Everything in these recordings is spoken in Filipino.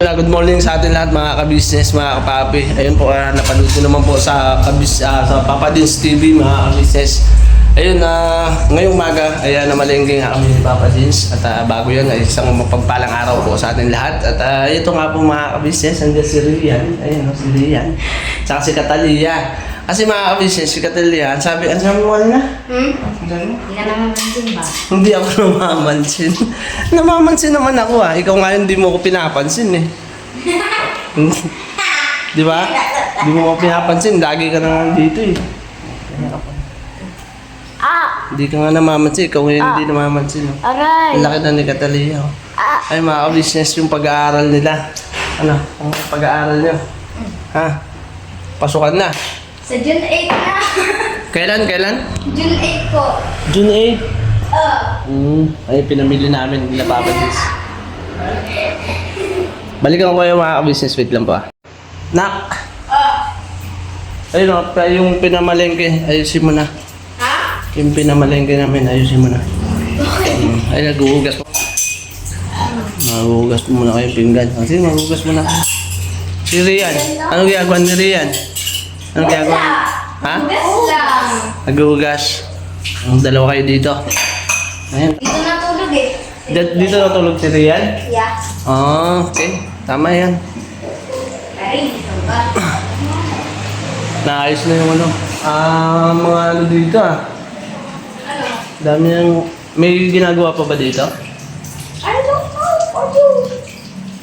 muna, good morning sa atin lahat mga ka-business, mga kapapi. Ayun po, napanood ko naman po sa sa Papa Dins TV mga ka-business. Ayun, ngayong umaga, ayan, namalengke nga kami ni Papa Dins. At bago yan, ay isang mapagpalang araw po sa atin lahat. At ito nga po mga ka-business, nandiyan si Rian. Ayun, si Rian. Tsaka si Catalia. Kasi mga ka-business, si Catalia, sabi mo na? Hindi ka namamansin ba? Hindi ako namamansin. Namamansin naman ako Ikaw nga hindi mo ko pinapansin Di ba? Hindi mo ko pinapansin. Lagi ka na dito Hindi ka nga namamansin. Ikaw nga hindi namamansin. Aray! Ang laki na ni Catalia. Ay mga ka-business yung pag-aaral nila. Ano? Ang pag-aaral nyo? Ha? Pasukan na. Sa June 8 na. Kailan? June 8 po. June 8. Ay, pinamili namin nila Papa Dins. Balikan ko kayo mga ka-business. Wait lang po Nak! Ayun yung pinamalengke. Ayusin mo na. Ha? Yung pinamalengke namin. Ayusin mo na. Ay, naghuhugas po. Maghuhugas mo muna kayo pinggan. Sige, maghuhugas mo na. Si Rian. Anong ginagawa ni Rian? Anong ginagawa? Ha? Hugas lang. Naghuhugas. Ang dalawa kayo dito. Ayan. Dito natulog Dito natulog si Rian? Yeah. Okay. Tama yan. Ay, ito ba? Naayos na yung mga ano dito Ano? Dami yung... May ginagawa pa ba dito? Ano?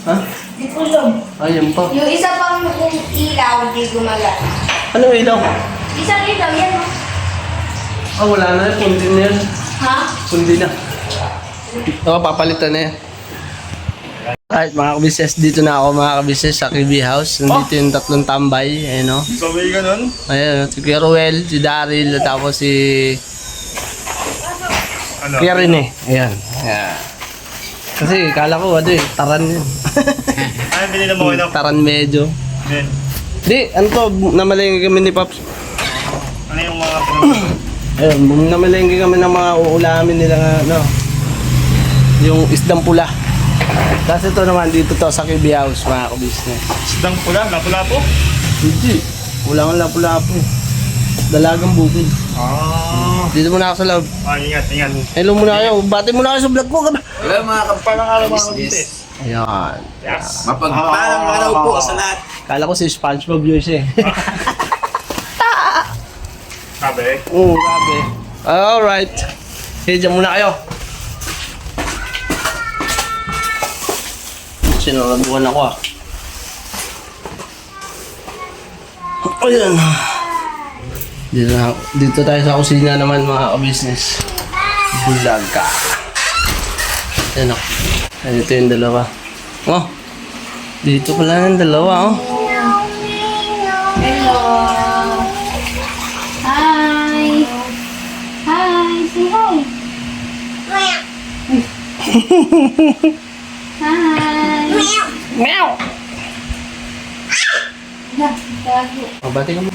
Ha? Di ko alam. Ayun pa. Yung isa pang ilaw, di gumagana. Ano ilaw? Isang ilaw, yan o. Wala na. Pundi na yan. Ha? Pundi na. Papalitan na yan. Kahit mga kabisnes, dito na ako mga kabisnes sa KB House. Nandito yung tatlong tambay. Ayun So may ganun? Ayun, si Kuya Ruel, si Daryl, tapos si Kuya Rene. Ayan. Kasi kala ko taran yun. Ay, binili mo kayo ng Taran medyo. din. Di, ano to, namalengke kami ni Paps. Ano yung mga pinag- Ayun, namalengke kami ng mga uulamin nila nga, yung isdang pula. Kasi ito naman, dito to sa KB House, mga kabisnes. Sidang pula, lapu-lapo? Hindi, wala nga lapu-lapo. Dalagang bukid. Dito muna ako sa loob. Ingat. Hello muna kayo, bati muna kayo sa vlog ko. Hello mga Parang araw mga business. Ayan. Yes. Mapagpalang araw po sa lahat. Kala ko si SpongeBob yun siya Sabi? Oo, grabe. Alright. Okay, dyan muna kayo. Sinaraduhan ako Ayan. Dito tayo sa kusina naman mga ka-business. Bulaga. Ayan o. Dito yung dalawa. Dito pala yung dalawa Hello. Hi. Hi. Say hi. Hi. Meow! Gago. Bati ka mo.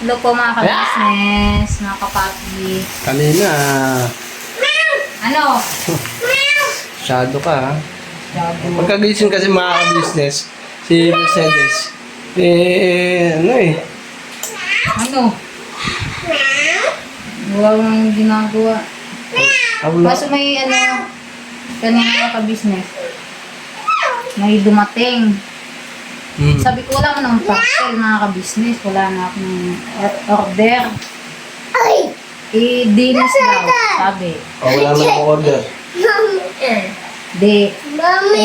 Hello po mga ka-business, mga kapapi. Kanina. Ano? Masyado ka Pagkagising kasi mga ka-business, si Mercedes, Ano? Wala nang ginagawa. Kaso may kanina ka-business. May dumating. Sabi ko wala mo ng parcel mga ka-business. Wala na akong order. Dinis daw, sabi. Wala na akong order. Di.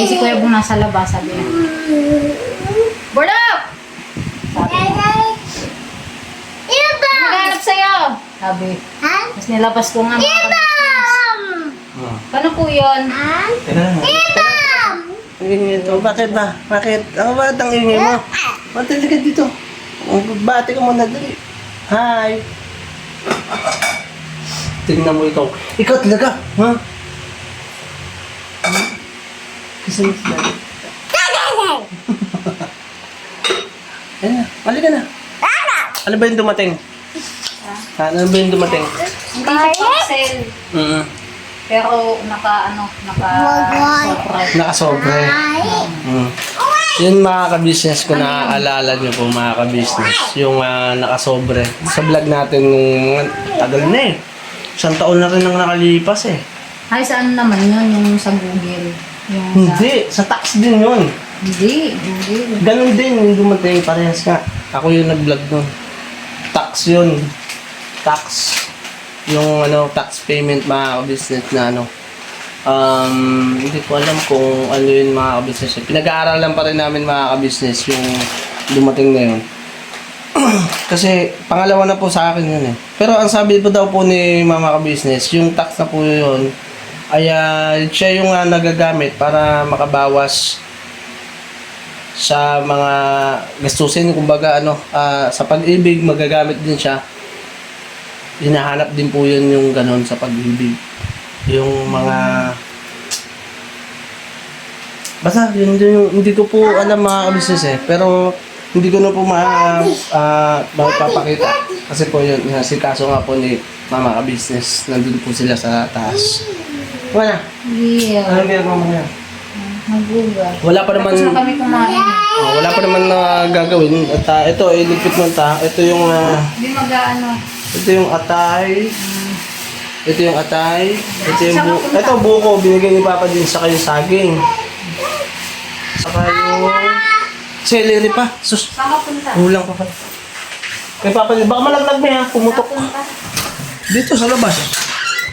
Si Kuya Bong nasa labas, sabi. Borlop! Sabi. Naghanap sa'yo. Sabi. Tapos nilabas ko nga mga ka-business. Paano po yun? Ang ingay ito. Bakit ba? Bakit? Ako ba ang ingay mo? Matali ka dito. Bati ka muna dali. Hi! Tingnan mo ikaw. Ikaw talaga, ha? Kasi mo sila. Ayan na. Mali ka na. Ano ba yung dumating? Ano ba yung dumating? Hindi siya parcel. Pero naka-sobre. Nakasobre. Yun mga ka-business, kung naaalala nyo po mga ka-business, yung nakasobre. Sa vlog natin nung tagal na eh. Isang taon na rin ang nakalipas eh. Ay, saan naman yun? Yung sa Google. Yung Hindi, sa tax din yun. Hindi, Google. Ganun din, yung dumating parehas nga. Ako yung nag-vlog nun. Tax yun. Tax. Yung tax payment mga ka-business na hindi ko alam kung ano yun mga ka-business. Pinag-aaralan pa rin namin mga ka-business yung dumating na yun. Kasi pangalawa na po sa akin yun eh. Pero ang sabi po daw po ni mama ka-business, yung tax na po yun, ay siya yung nagagamit para makabawas sa mga gastusin, kumbaga sa pag-ibig magagamit din siya. Hinahanap din po yun yung ganon sa pag-ibig. Yung mga basta yun yung hindi ko po alam mga ka-business eh, pero hindi ko na po mapapakita kasi po yun si kaso nga po ni mama ka-business, nandun po sila sa taas. Wala. Yeah. Anong ginagawa mo ngayon? Mag-Google. Wala pa naman. Tapos na kami kumain. Wala pa naman na gagawin. At ito, iligpit mo ta. Ito yung Hindi mag-ano. ito yung atay. Ito yung atay. Ito yung ito buko binigay ni Papa din sa yung saging. Saka yung celery pa. Sus. Saan ka punta? Kulang pa pala. Kay Papa din, baka malaglag mo ha. Pumutok. Dito sa labas.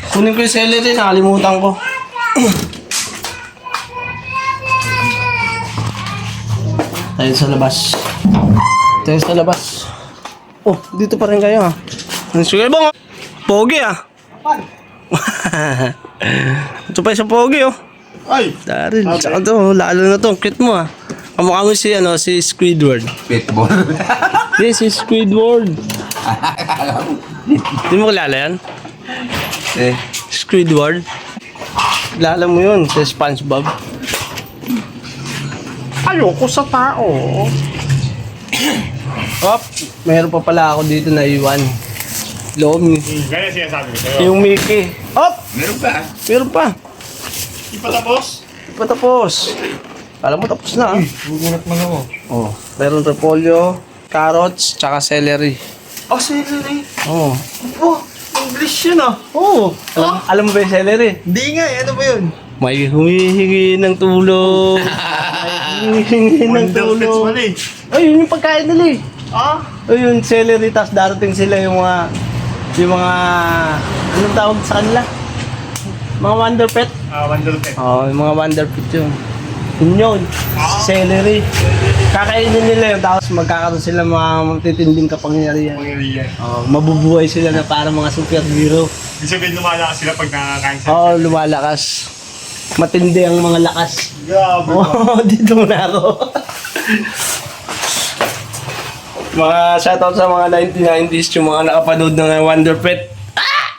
Kunin ko yung celery, nakalimutan ko. Tayo sa labas. Tayo sa labas. Oh, dito pa rin kayo ha. Sige bang, pogi ah. Ito pa isang pogi oh. Ay! Daryl, tsaka to, lalo na to, cute mo ah. Kamukha mo si Squidward. Pitbull. Yes, si Squidward. Di mo kilala yan? Squidward. Kilala mo yun, si SpongeBob. Ayoko sa tao. Op, mayroon pa pala ako dito na iwan. Loob ni. Ganyan sinasabi ko sa'yo. Yung Mickey. Op! Meron ba? Meron pa. Di pa tapos? Di pa tapos. Alam mo tapos na ah. Gugulat man ako. Oh, meron repolyo, carrots, tsaka celery. Oh, celery. Oh. Oh, English yun ah. Oh. Alam mo ba yung celery? Hindi nga, ano ba yun? May humihingi ng tulong. May humihingi ng Wonder Pets tulong. man eh. Ay, yun yung pagkain nila eh. Ah? Ay, yung celery, tapos darating sila yung mga, anong tawag sa kanila? Mga Wonder Pet. Wonder Pet. Oo, yung mga Wonder Pet yun. Yun, celery. Kakainin nila yun, tapos magkakaroon sila mga matitinding kapangyarihan. Pangyarihan. Mabubuhay sila na parang mga superhero. Ibig sabihin lumalakas sila pag nakakain sila. Oo, lumalakas. Matindi ang mga lakas. Grabe. Oo, dito na ako. Mga shoutout sa mga 1990s, yung mga nakapanood ng Wonder Pet. Ah!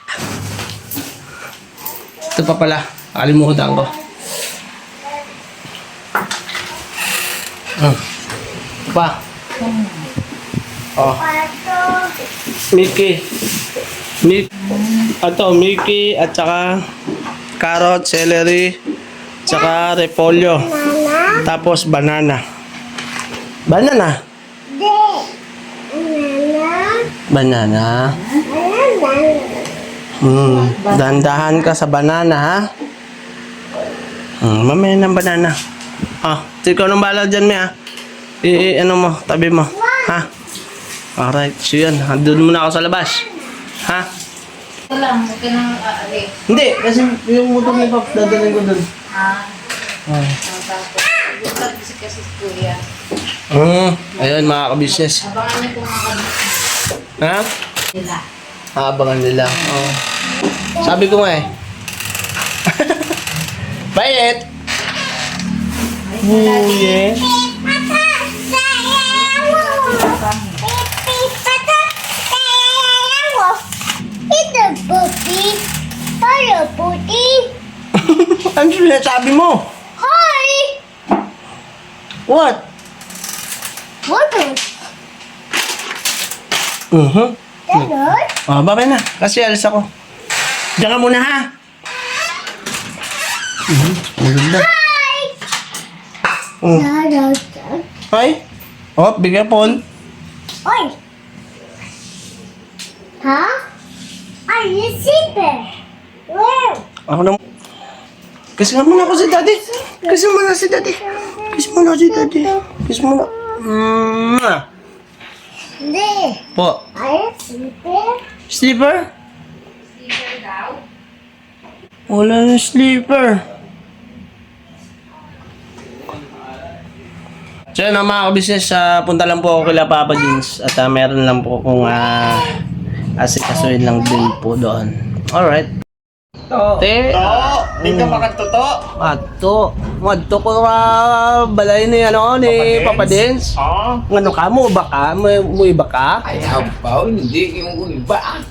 Ito pa pala, kalimutan ko. Ito pa. Oh. Mickey. Mickey at saka carrot, celery, tsaka repolyo. Tapos banana. Banana. Banana. Dahan-dahan ka sa banana, ha? Mamaya ng banana. Ikaw nang bala dyan, me, ha? Ano mo, tabi mo. Ha? Alright, so yun. Doon muna ako sa labas. Ha? Ito lang, huwag ka nang aalis. Hindi, kasi yung motor ni Pops, dadalhin ko doon. Tapos, bukas kasi si Kuya. Ayun, mga ka-business. Abangan niyo kung Ha? nila. Aabangan nila. Sabi ko nga eh. Bayet! Buye! Ano sinasabi mo? Hi! What? What is Babay na. Kasi alis ako. Diyan ka muna ha. Maganda. Oh. Hi. Oh, be careful. Oi! Huh? Are you sleeping? Where? Ako na. Kiss nga muna ako si daddy. Kiss muna si daddy. Kiss muna si daddy. Kiss muna. Hindi. Po. Are you sleeping? Sleeper? Sleeper daw. Wala na sleeper. So yun mga kabisnes, punta lang po ako kila Papa Jeans at meron lang po kung asikasuin lang din po doon. Alright. Te. Di ka makatuto. Madto ko balay ni ni Papa Jeans. Oo. Ano ka mo ba ka? Mo iba ka? Ay, abaw, hindi yung iba.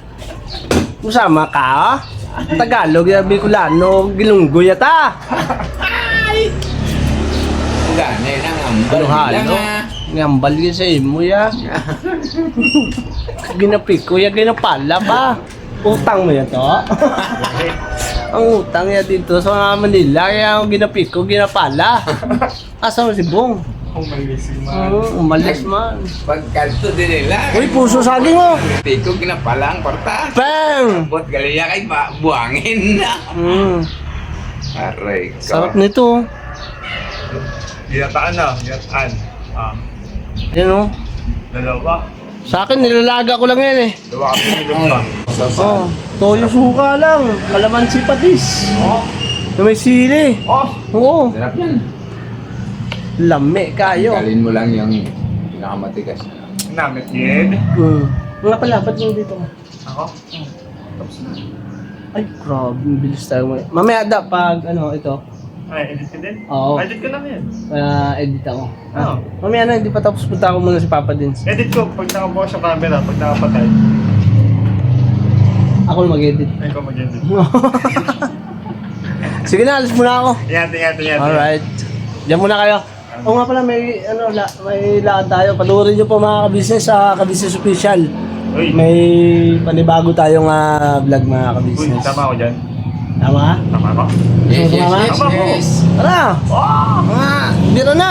Musama ka? Tagalog, Bicolano, Gilunggo yata. Gana yun ang ambal. Halo-halo. Ngambal yun sa imo ya. Ginapiko ya, ginapala ba? Utang mo yan to? Ang utang ya dito sa Manila, kaya ang ginapiko, ginapala. Asa mo si Bong? Umalis si man. Umalis man. Pagkalto din nila. Uy, puso saging mo! Tiko, ginapalang kwarta. Bang! Bot galiya kay buhangin na. Aray ka. Sarap nito. Ginataan na. Ginataan. Yan o. Dalawa. Sa akin, nilalaga ko lang yan eh. Dalawa kami nilong ka. Oh, toyo suka lang. Kalamansi patis. Na may sili. Oo. Sarap yan. Lami kayo. Galin mo lang yung pinakamatigas. Namit yun. Mga pala, ba't yung dito? Ako? Ay, grabe. Bilis tayo. Mamaya da, pag ito, Ay, edit ka din? Oo. Edit ko lang yan. edit ako. Oo. Mamaya na, hindi pa tapos. Punta ako muna si Papa Dins. Edit ko pag nakabukas yung camera, pag nakapatay. Ako na mag-edit. Ay, ko mag-edit. Sige na, alis muna ako. Ingat. Alright. Diyan muna kayo. Oo nga pala, may may lakad tayo. Panuorin nyo po mga kabisnes sa Kabisnes Official. Uy, May panibago tayong vlog mga uy, kabisnes. tama ako dyan. Tama? Tama ako? Yes, yes, Tama? yes, yes. Tara! Mga, biro na!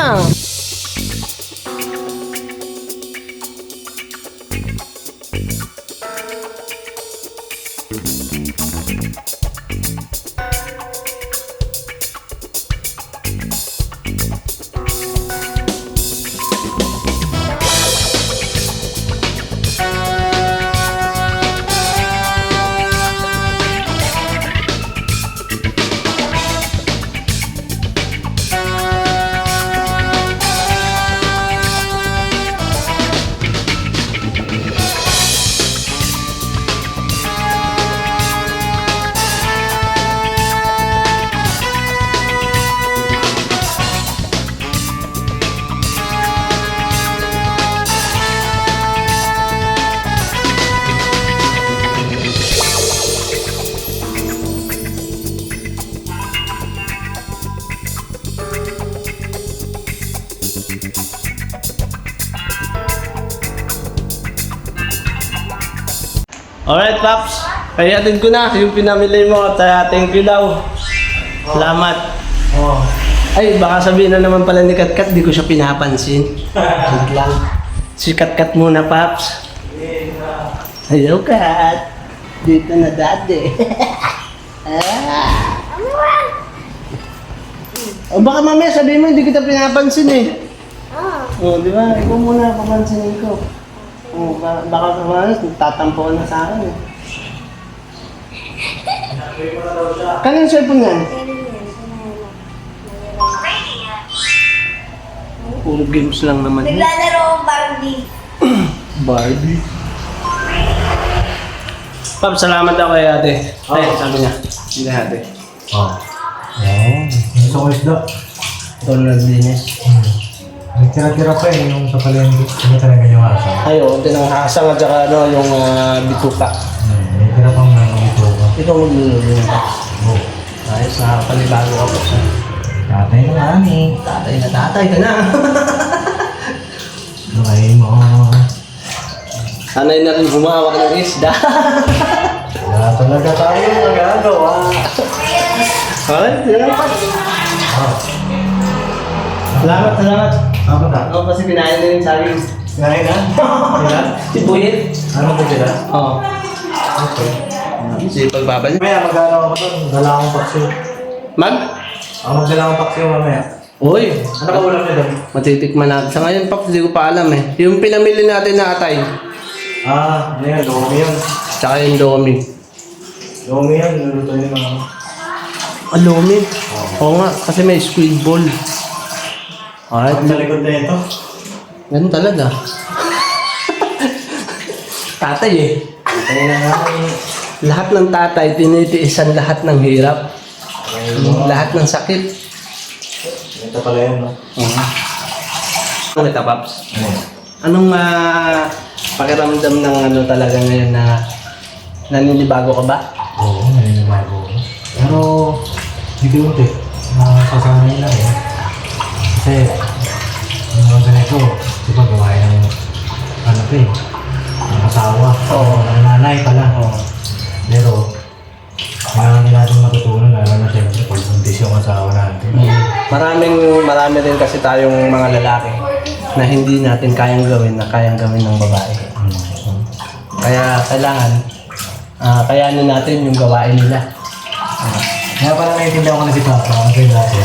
Alright, Paps. Kayatin ko na yung pinamili mo at thank you daw. Salamat. Ay, baka sabihin na naman pala ni Katkat, di ko siya pinapansin. Wait lang. Si Katkat muna, Paps. Hello, Kat. Dito na, Daddy. O baka mamaya sabihin mo, hindi kita pinapansin eh. Oh, di ba? Ikaw muna, papansinin ko. Oh, baka tatampo na sa akin eh. Kanino cellphone yan? Puro games lang naman. Naglalaro ang Barbie. Barbie? Pap, salamat ako kay ate. Ay, sabi niya. Hindi ate. Gusto ko isda. Ito na naglinis. Nagtira-tira pa eh, yung sa palengke. Hindi talaga yung asa. Ay, oh, tinanghasang at saka yung bituka. May tira pang ito ba? Ito ang magluluto na. Ayos, nakapanibago ako. Tatay na nga ni. Tatay ka na. Lukay mo. Sanay na rin humawak ng isda. Wala talaga tayo magagawa. Alright, salamat. Salamat, salamat. Ano ba? Ako kasi pinahin na yung saging. Kinain na? Sila? Si Buyit. Ano ba sila? Oo. Okay. Si pagbabalik. Mamaya magkano ako doon? Dala akong paksiw. Mag? Ako magdala akong paksiw mamaya. Uy, Ano ka ulam niyo doon? matitikman natin. Sa ngayon, Paps, hindi ko pa alam eh. Yung pinamili natin na atay. Ano yan? Lomi yan. Tsaka yung Domi. Lomi yan. Niluluto niyo mga Alumi? Oo nga, kasi may squid ball. Alright, Ang sa likod na ito. ganun talaga. Tatay eh. Kaya na nga. Lahat ng tatay, tinitiisan lahat ng hirap. Lahat ng sakit. Ito pala yun, no? Ano kita, Paps? Ano yan? Anong pakiramdam ng ano talaga ngayon na naninibago ka ba? Oo, naninibago ako. Pero, hindi ko unti. Nasasanay lang eh. Kasi, yung mga ganito, di ba gawain ng ano pa eh, ng asawa. Oo. Ng nanay pala. Pero, kailangan din natin matutunan, lalo na siyempre, pag buntis yung asawa natin. Marami rin kasi tayong mga lalaki na hindi natin kayang gawin na kayang gawin ng babae. Kaya kailangan kayanin natin yung gawain nila. Kaya parang naiintindihan ko na si Papa, kasi dati,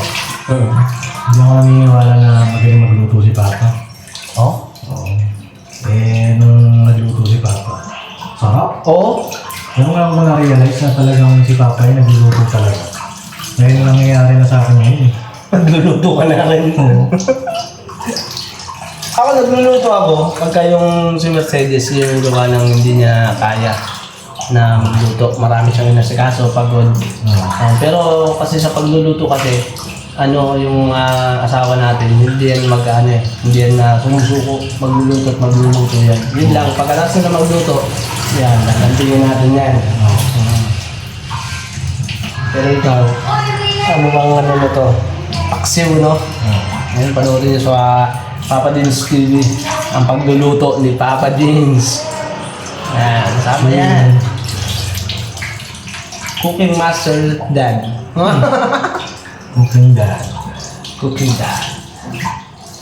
hindi ako naniniwala na magaling magluto si Papa. Oh? Oo. Eh, nung nagluto si Papa, sarap. Oo. Yung nga ako na-realize na talagang si Papa ay nagluluto talaga. Ngayon ang nangyayari na sa akin ngayon eh. Nagluluto ka na rin. Oo. Ako nagluluto ako pagka yung si Mercedes yung gawa ng hindi niya kaya na magluto. Marami siyang inasikaso, pagod. Pero kasi sa pagluluto kasi, ano yung asawa natin, hindi yan hindi yan sumusuko, magluluto at magluluto yan. Yun lang, pagkatapos na magluto, yan, nakantingin natin yan. Pero ikaw, ano bang ano mo to? Paksiw, no? Ngayon, panoorin niyo sa Papa Dins TV, ang pagluluto ni Papa Dins. Yan, sama yan. Cooking Master Dad. Cooking dad. Cooking Dad.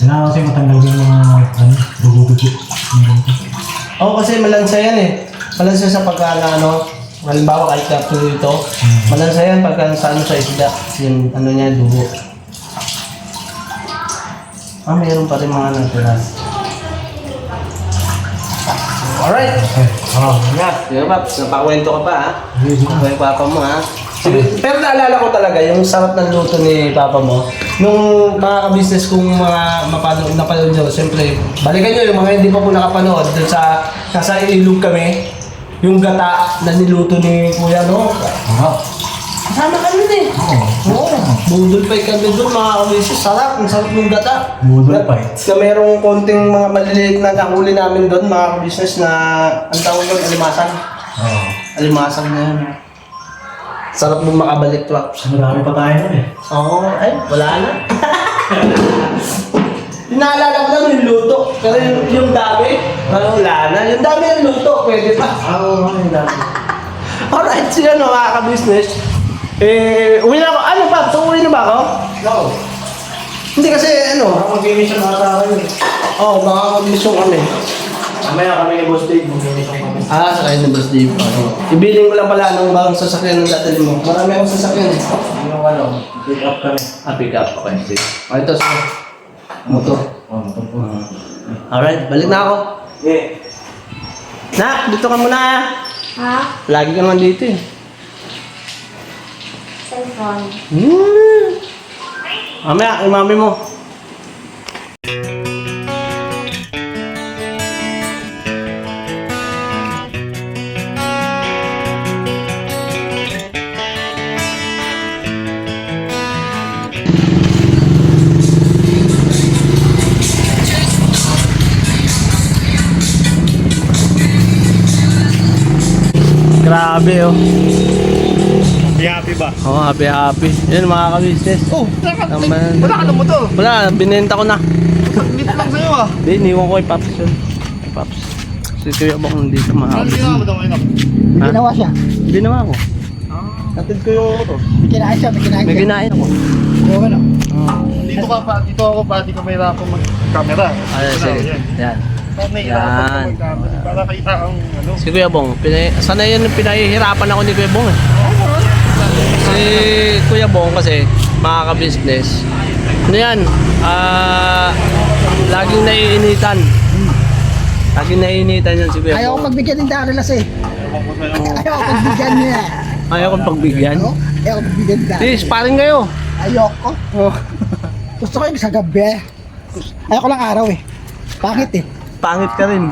Kailangan kasi matanggal yung mga dugo-dugo. Oo, kasi malansa yan eh. Malansa sa pagka ano, halimbawa kahit kapto dito, malansa yan pagka sa ano sa isda, yung ano niya, dugo. Mayroon pa rin mga natira. Alright! Ingat! Sige, Paps, napakwento ka pa ha? Ako yung papa mo ha? Sige, pero naalala ko talaga yung sarap ng luto ni papa mo. Nung mga ka-business kong mga napanood nyo, siyempre, balikan nyo yung mga hindi pa po nakapanood dun sa nasa ilog kami. Yung gata na niluto ni Kuya, no? Kasama kami eh. Oo. Budol pie kami doon mga ka-business. Sarap, ang sarap ng gata. Budol pie? So, merong konting mga maliliit na nahuli namin doon, mga ka-business na, ang tawag doon, alimasan. Oo. Alimasan na yun. Sarap mong makabalik, Paps. Marami pa tayo nun eh. Oo, ay, wala na. Naalala ko lang yung luto, pero yung dami, wala na. Yung dami yung luto, pwede pa. Oo, yung dami. Alright, so yun mga ka-business. Uwi na ako. Ano pa? Uwi na ba ako? No. Hindi kasi ano. Baka mag-emission mga tao yun eh. Oo, baka mag-mission kami. Mamaya kami ni Boss Dave, mag-emission kami. Sa kayo na Boss Dave. Ibiling ko lang pala anong bang sasakyan ng dadalhin mo. Marami akong sasakyan eh. Yung ano, pick up kami. Pick up. Okay, sige. Ito sa motor. Oo, motor po. Alright, balik na ako. Eh, Nak, dito ka muna. Ha? Lagi ka naman dito eh. Cellphone. Mamaya, yung mami mo. Grabe oh. Happy ba? Oh, happy. Yan mga ka-business. Oh, Wala ka na mo to. Wala, binenta ko na. Saglit lang sa'yo ah. Hindi, iniwan ko kay Paps yun. Kay Paps. Si Kuya Bong nandito mga Ano ka-business. ginawa mo daw ngayon? Ginawa siya. Ginawa ko. Hatid ko yung ano. May kinain siya, may kinain May siya. ginain ako. Yung ano? Dito ka pa, dito ako pa, dito may hirapan mag-camera. Ayan, sige. Yan. Parang nahihirapan Yan. ka mag-camera. Para kita ang ano. Si Kuya Bong, sana yan yung pinahihirapan ako ni Kuya Bong eh. Si Kuya Bong kasi, makaka-business. Ano yan? Laging naiinitan. Laging naiinitan yan si Kuya Ayaw ko Bong. pagbigyan ng Daryl kasi. Ewan ko sa'yo. Ayaw ko pagbigyan niya. Ayaw kong pagbigyan. Ano? Ayaw ko pagbigyan ng Daryl. Please, paring kayo. Ayoko. Gusto ko yung sa gabi. Ayoko lang araw eh. Pangit eh. Pangit ka rin.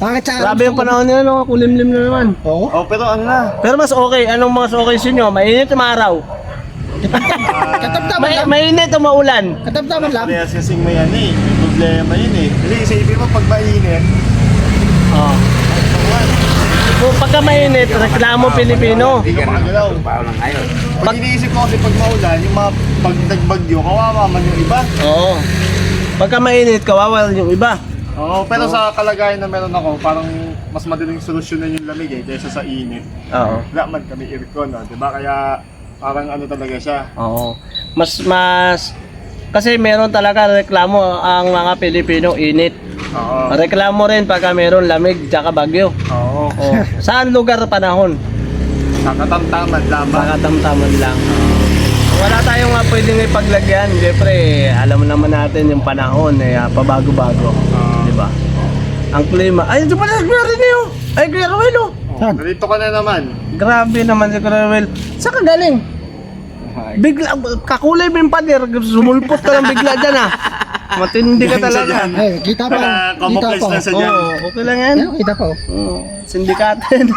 Pangit sa araw. Grabe yung panahon nila, no? Kulimlim na naman. Oo. Oh, pero ano na. Pero mas okay. Anong mas okay sa inyo? Mainit o maaraw? Katamtaman lang. Mainit o maulan? Katamtaman lang. Parehas kasing may ano eh. May problema yun eh. Kasi isipin mo pag mainit. Oo. Kung pagka mainit, reklamo Pilipino. Hindi ka makagalaw. Paano lang ngayon? Pag iniisip ko kasi pag maulan, yung mga pag nagbagyo, kawawa man yung iba. Oo. Pagka mainit, kawawa yung iba. Oo, pero sa kalagayan na meron ako, parang mas madaling solusyonan yung lamig eh, kaysa sa init. Oo. Wala man kami aircon, no? Diba? Kaya parang ano talaga siya. Oo. Mas kasi meron talaga reklamo ang mga Pilipino init. Oo. Reklamo rin pagka meron lamig tsaka bagyo. Oo. Oo. Saan lugar panahon? Nakatamtaman lamang. Makatamtaman lang. Wala tayong pwedeng ipaglagyan. Siyempre, alam naman natin yung panahon pabago-bago. Di ba? Ang klima. Ay, ito pala, Kuya Reneo. Ay, Kuya Ruel, oh. Saan? Narito ka na naman. Grabe naman si Kuya Ruel. Saan ka galing? Bigla, kakulay mo yung pader. Sumulpot ka lang bigla dyan, ah. Matindi ka talaga. Ay, kita pa. Kita Kamuklis pa. lang sa dyan. Oo, okay lang yan. Ayun, kita pa. Oo, sindikato yan.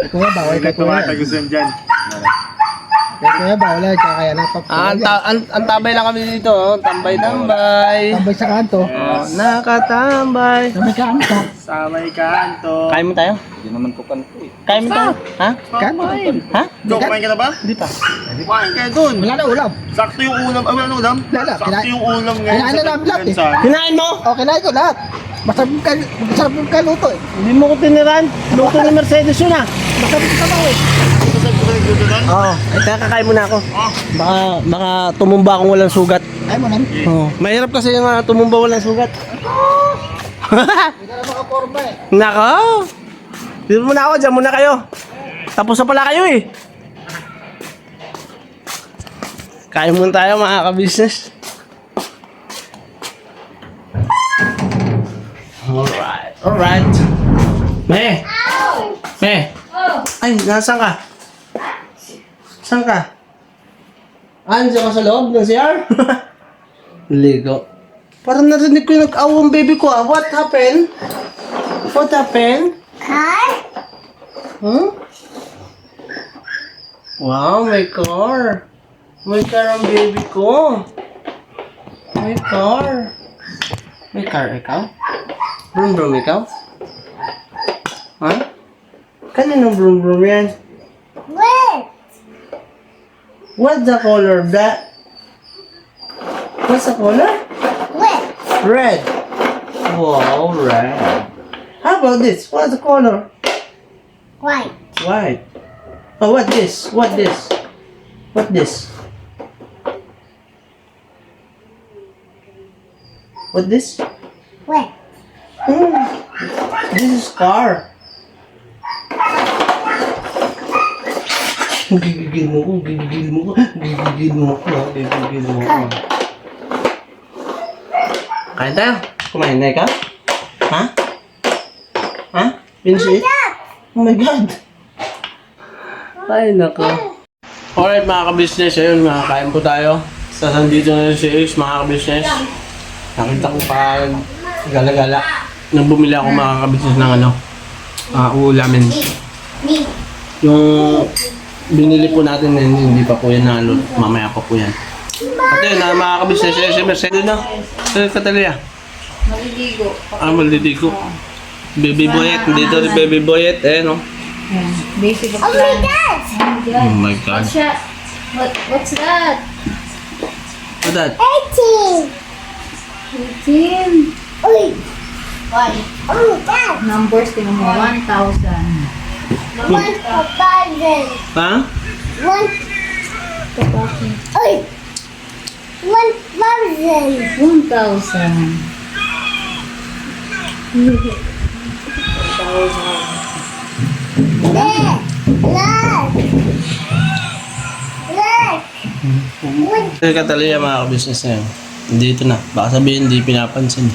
Kuya, bawal Huwag ka ka kuya. tumatagusan dyan. Kuya, bawal ka. Kaya na Ang tabay lang kami dito, oh. Tambay-tambay. tambay sa kanto. Oh, nakatambay. Tambay ka kanto. Sa may kanto. Kain mo tayo? Hindi naman ko kanto eh. Kain mo tayo? Ha? Kanto. Ha? Ikaw, kumain ka na ba? Hindi pa. Kumain ka dun. Wala na ulam. Sakto yung ulam. Wala na ulam? Wala. Sakto yung ulam ngayon Kinain na namin lahat eh. Gansan. Kinain mo? Okay na ito lahat. Masarap yung kaluto eh. Hindi mo ko tiniran. Luto ni Mercedes yun, ah. Masarap yung sabaw eh. Ito sa pinagdudo doon? Oo. Ay, kaya kakain muna ako. Oh. Baka tumumba akong walang sugat. Ay mo nan. Oo. Mahirap kasi yung tumumba walang sugat. Hindi na makaporma eh. Nako! Dito muna ako, dyan muna kayo. Tapos na pala kayo eh. Kain muna tayo mga ka-business. Alright. Me! Me! Ay, nasaan ka? Saan ka? Andiyan ka sa loob ng CR? Ligo. Parang narinig ko yung nag-awang baby ko ah. What happened? What happened? Car? Huh? Wow, may car. May car ang baby ko. May car. May car ikaw? Brum brum ikaw? Ha? Kaninong brum brum yan? Wait. What's the color of that? What's the color? Wait. Red. Wow, red. How about this? What's the color? White. White. Oh, what this? What this? What this? What this? Wait. This is car. Gigigil mo ko, gigigil mo ko, gigigil mo ko, gigigil mo ko. Kain tayo? Kumain na ikaw? Ha? Ha? Finish it? Oh my God! Ay, nako. Alright mga ka-business, ayun, kain po tayo. Sasandito na si Ace, mga ka-business. Nakita ko pa gala-gala. Nang bumili ako mga ka-business ng ulamin. Yung binili po natin na hindi pa po yan nalo. Mamaya pa po yan. At yun, mga ka-business, si Mercedes na. Si Catalia. Maliligo. Maliligo. Baby boyet, dito si baby boyet, no? Yan. Basic of Oh my plan. God. Oh my God. What's that? What's that? What's that? 18. 18. Uy. Why? Oh my God. Numbers, tingnan mo. 1,000. 1,000. Ha? 1,000. 1,000. Look. Look. Kasi Catalina mga ka-business na yun. Dito na. Baka sabihin hindi pinapansin.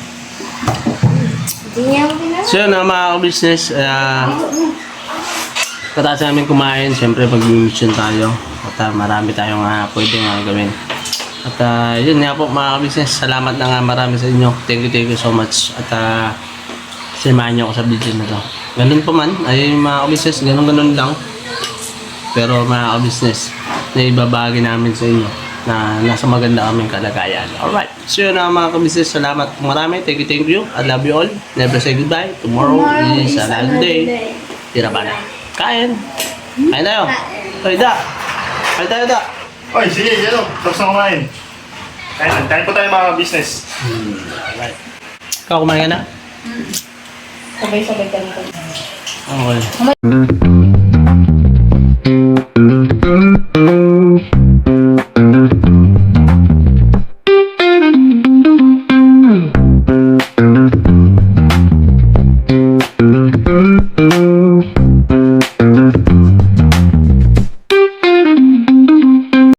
Hindi niya ako pinag- So yun mga ka-business. Kataas namin kumain. Siyempre pag-mission tayo. At marami tayong pwedeng gawin. At yun nga po mga ka-business. Salamat na nga marami sa inyo. Thank you so much. At samahan niyo ako sa video na to. Ganun po man. Ay mga ka-business. Ganun lang. Pero mga ka-business, na ibabagi namin sa inyo na nasa maganda kaming kalagayan. Alright. So yun mga ka-business. Salamat marami. Thank you. I love you all. Never say goodbye. Tomorrow is another day. Tira pa na. Kain. Kain tayo. Hoy, Da. Kain tayo, Da. Oy, sige, yelo. Tapos na kumain. Kain po tayo mga business. Alright. Ikaw kumain ka na? Sabay-sabay kami. Okay.